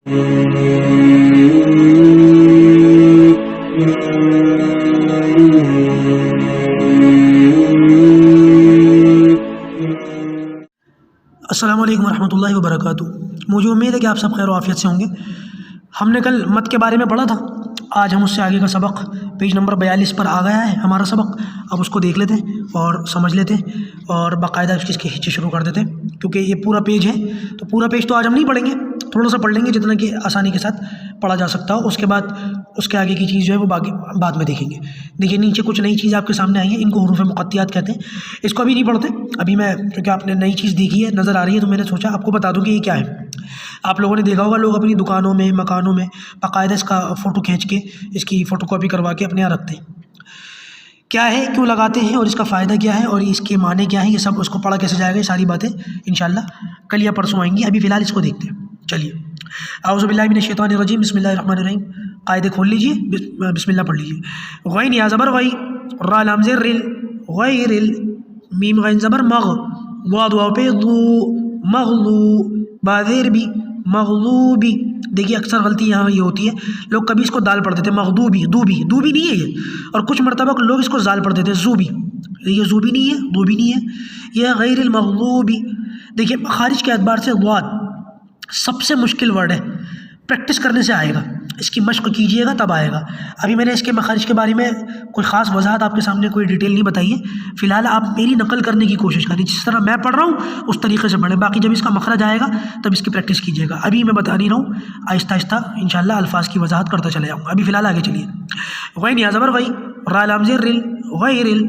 السلام علیکم ورحمۃ اللہ وبرکاتہ۔ مجھے امید ہے کہ آپ سب خیر و عافیت سے ہوں گے۔ ہم نے کل مت کے بارے میں پڑھا تھا، آج ہم اس سے آگے کا سبق پیج نمبر 42 پر آ گیا ہے ہمارا سبق۔ اب اس کو دیکھ لیتے ہیں اور سمجھ لیتے ہیں اور باقاعدہ اس کے ہچے شروع کر دیتے ہیں، کیونکہ یہ پورا پیج ہے تو پورا پیج تو آج ہم نہیں پڑھیں گے، تھوڑا سا پڑھ لیں گے جتنا کہ آسانی کے ساتھ پڑھا جا سکتا ہو۔ اس کے بعد اس کے آگے کی چیز جو ہے وہ بعد میں دیکھیں گے۔ دیکھیے نیچے کچھ نئی چیز آپ کے سامنے آئی ہے، ان کو حروف مقطعات کہتے ہیں۔ اس کو ابھی نہیں پڑھتے، ابھی میں کیونکہ آپ نے نئی چیز دیکھی ہے نظر آ رہی ہے تو میں نے سوچا آپ کو بتا دوں کہ یہ کیا ہے۔ آپ لوگوں نے دیکھا ہوگا لوگ اپنی دکانوں میں مکانوں میں باقاعدہ اس کا فوٹو کھینچ کے اس کی فوٹو کاپی کروا کے اپنے یہاں رکھتے ہیں۔ کیا ہے، کیوں لگاتے ہیں اور اس کا فائدہ کیا ہے اور اس کے معنی کیا ہے، یہ سب اس کو پڑھا کیسے جائے گا، یہ ساری باتیں انشاءاللہ کل یا پرسوں آئیں گی۔ ابھی فی الحال اس کو دیکھتے ہیں۔ چلیے، اعوذ باللہ من الشیطان الرجیم، بسم اللہ الرحمن الرحیم۔ قاعدے کھول لیجیے، بسم اللہ پڑھ لیجیے۔ غین یا زبر غی، را لام زیر رل، غیر ال، میم غین زبر مغ، ضاد واو پہ ضو، مغلو، با زیر بھی، مغلوبی۔ دیکھیے اکثر غلطی یہاں یہ ہوتی ہے، لوگ کبھی اس کو دال پڑھ دیتے ہیں مغدوبی، دوبی نہیں ہے یہ، اور کچھ مرتبہ لوگ اس کو زال پڑھ دیتے ہیں زوبی، یہ زوبی نہیں ہے، دوبی نہیں ہے، یہ غیر المغلوبی۔ دیکھیے خارج کے اعتبار سے ضاد سب سے مشکل ورڈ ہے، پریکٹس کرنے سے آئے گا، اس کی مشق کیجئے گا تب آئے گا۔ ابھی میں نے اس کے مخارج کے بارے میں کوئی خاص وضاحت آپ کے سامنے کوئی ڈیٹیل نہیں بتائی ہے، فی الحال آپ میری نقل کرنے کی کوشش کریں، جس طرح میں پڑھ رہا ہوں اس طریقے سے پڑھیں، باقی جب اس کا مخرج آئے گا تب اس کی پریکٹس کیجئے گا۔ ابھی میں بتا نہیں رہا ہوں، آہستہ آہستہ انشاءاللہ الفاظ کی وضاحت کرتا چلا جاؤں گا۔ ابھی فی الحال آگے چلیے۔ غین یا زبر غی، را لام زیر رل، غیر ال،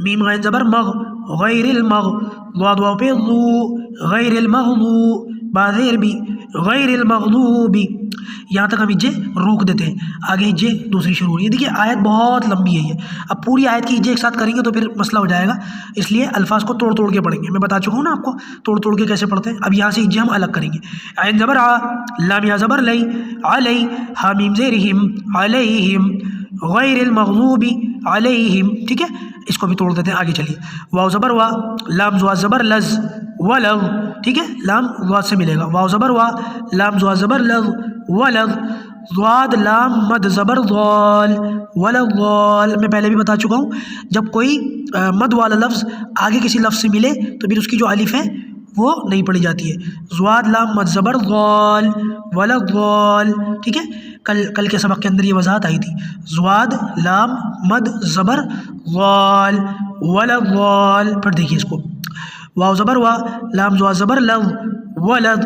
میم غین زبر مغ، غیر المغ، ضاد واو پہ ضو، غیر المغضوب، با زیر بھی، غیر المغضوبی۔ یہاں تک ہم ہجے روک دیتے ہیں، آگے ہجے دوسری شروع ہو رہی ہے۔ دیکھیے آیت بہت لمبی ہے یہ، اب پوری آیت کی ہجے ایک ساتھ کریں گے تو پھر مسئلہ ہو جائے گا، اس لیے الفاظ کو توڑ توڑ کے پڑھیں گے۔ میں بتا چکا ہوں نا آپ کو توڑ کے کیسے پڑھتے ہیں۔ اب یہاں سے ہجے ہم الگ کریں گے۔ عین زبر آ، لام یا زبر لئی، علی، ہا میم زیر ہم، علیہم، غیر المغضوبی علیہم۔ ٹھیک ہے، اس کو بھی توڑ دیتے ہیں، آگے چلیے۔ واو زبر وا، لام زوا زبر لز، ولغ۔ ٹھیک ہے، لام ضاد سے ملے گا، واو زبر وا، لام زوا زبر لغ، ولغ، ضاد لام مد زبر ضال، ولغال۔ میں پہلے بھی بتا چکا ہوں، جب کوئی مد والا لفظ آگے کسی لفظ سے ملے تو پھر اس کی جو الف ہے وہ نہیں پڑھی جاتی ہے، ضاد لام مد زبر ضال، ولغال۔ ٹھیک ہے، کل کے سبق کے اندر یہ وضاحت آئی تھی، ضاد لام مد زبر ضال، ولغال۔ پھر دیکھیے اس کو، واو زبر وا، لام زوا زبر لغ، ولد،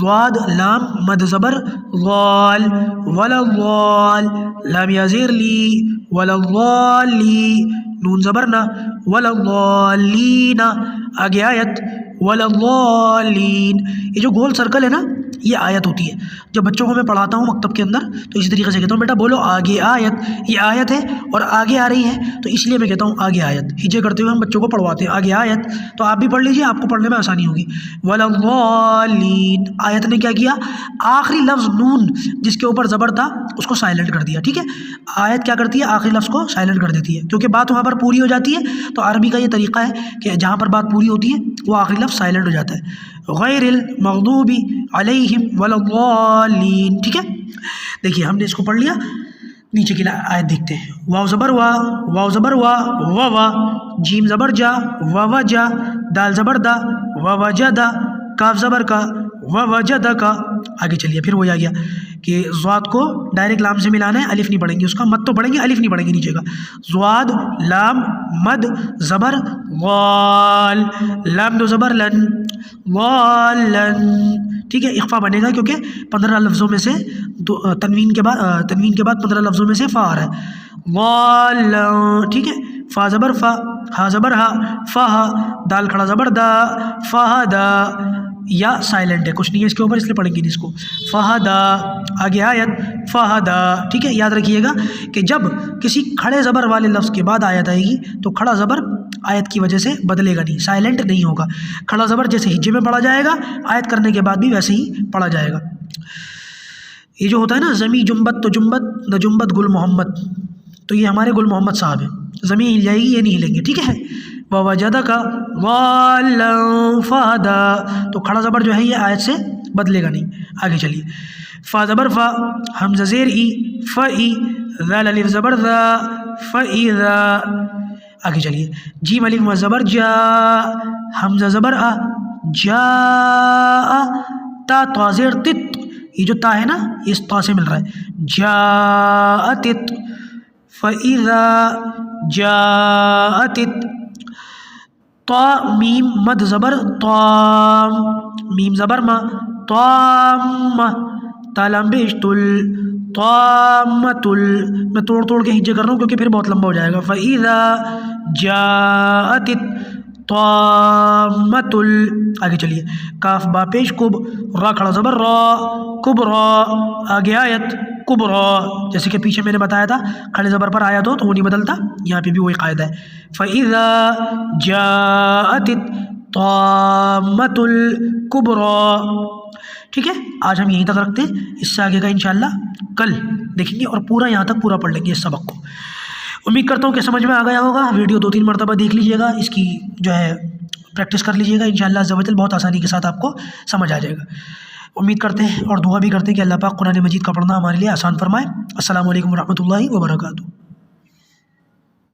ضاد لام مد زبر ضال، ولضال، لام یا زیر لی، ولضالی، نون زبر نا، ولضالین۔ آگے آیت، ولضالین۔ یہ جو گول سرکل ہے نا یہ آیت ہوتی ہے۔ جب بچوں کو میں پڑھاتا ہوں مکتب کے اندر تو اسی طریقے سے کہتا ہوں بیٹا بولو آگے آیت، یہ آیت ہے اور آگے آ رہی ہے تو اس لیے میں کہتا ہوں آگے آیت، ہجے کرتے ہوئے ہم بچوں کو پڑھواتے ہیں آگے آیت، تو آپ بھی پڑھ لیجیے، آپ کو پڑھنے میں آسانی ہوگی۔ ولضالین، آیت نے کیا کیا، آخری لفظ نون جس کے اوپر زبر تھا اس کو سائلنٹ کر دیا۔ ٹھیک ہے، آیت کیا کرتی ہے، آخری لفظ کو سائلنٹ کر دیتی ہے، کیونکہ بات وہاں پر پوری ہو جاتی ہے تو عربی کا یہ طریقہ ہے کہ جہاں پر بات پوری ہوتی ہے وہ آخری لفظ سائلنٹ ہو جاتا ہے۔ غیر المغضوب علیہم ولضالین۔ ٹھیک ہے، دیکھیے ہم نے اس کو پڑھ لیا، نیچے کی آیت دیکھتے ہیں۔ واو زبر وا، واو زبر وا، وا، جیم زبر جا، وجا، دال زبر دا، وجدا، کاف زبر کا، وجد کا۔ آگے چلیے، پھر وہی آ گیا کہ ضاد کو ڈائریکٹ لام سے ملانا ہے، الف نہیں پڑھیں گے، اس کا مد تو پڑھیں گے، الف نہیں پڑھیں گے نیچے کا۔ ضاد لام مد زبر غال، لام دو زبر لن، غالن۔ ٹھیک ہے، اخفا بنے گا کیونکہ 15 لفظوں میں سے تنوین کے بعد 15 لفظوں میں سے فا آ رہا ہے، غالن۔ ٹھیک ہے، فا زبر فا، ہا زبر ہا، فہا، دال کھڑا زبر دا، فہدا، یا سائلنٹ ہے کچھ نہیں ہے اس کے اوپر اس لیے پڑھیں گے اس کو، فہدا۔ آگے آیت، فہدا۔ ٹھیک ہے، یاد رکھیے گا کہ جب کسی کھڑے زبر والے لفظ کے بعد آیت آئے گی تو کھڑا زبر آیت کی وجہ سے بدلے گا نہیں، سائلنٹ نہیں ہوگا، کھڑا زبر جیسے ہجے میں پڑھا جائے گا آیت کرنے کے بعد بھی ویسے ہی پڑھا جائے گا۔ یہ جو ہوتا ہے نا زمی جنبت تو جنبت نہ جنبت گل محمد، تو یہ ہمارے گل محمد صاحب ہیں، زمین ہل جائے گی یہ نہیں ہلیں گے۔ ٹھیک ہے، ووجدک ضالا فہدا، تو کھڑا زبر جو ہے یہ آیت سے بدلے گا نہیں، آگے چلیے. فا زبر فا، حمزہ زیر ای، ف ای، ذال الف زبر ذا، فاذا. آگے چلیے. جیم الف زبر جا، حمزہ زبر آ، جا، تا تا زیر تت، یہ جو تا ہے نا اس تا سے مل رہا ہے، جاءت، فاذا جاءت. طا میم مد زبر طام، میم زبر ما، طام، تا لام پیش تل، طامۃ. میں توڑ کے ہجے کر رہا ہوں کیونکہ پھر بہت لمبا ہو جائے گا. فاذا جاءت طامۃ. آگے چلیے. کاف با پیش کب، را کھڑا زبر را، کبرا. آگے آیت کبرا، جیسے کہ پیچھے میں نے بتایا تھا کھڑے زبر پر آیت ہو تو وہ نہیں بدلتا، یہاں پہ بھی وہی قاعدہ ہے. فَإِذَا جَاءَتِ الطَّامَّةُ الْكُبْرَى. ٹھیک ہے، آج ہم یہیں تک رکھتے ہیں، اس سے آگے کا انشاءاللہ کل دیکھیں گے اور پورا یہاں تک پورا پڑھ لیں گے اس سبق کو. امید کرتا ہوں کہ سمجھ میں آ گیا ہوگا. ویڈیو 2-3 مرتبہ دیکھ لیجیے گا، اس کی جو ہے پریکٹس کر لیجیے گا، انشاءاللہ عز و جل بہت آسانی کے ساتھ آپ کو سمجھ آ جائے گا. امید کرتے ہیں اور دعا بھی کرتے ہیں کہ اللہ پاک قرآن مجید کا پڑھنا ہمارے لیے آسان فرمائے. السلام علیکم ورحمۃ اللہ وبرکاتہ.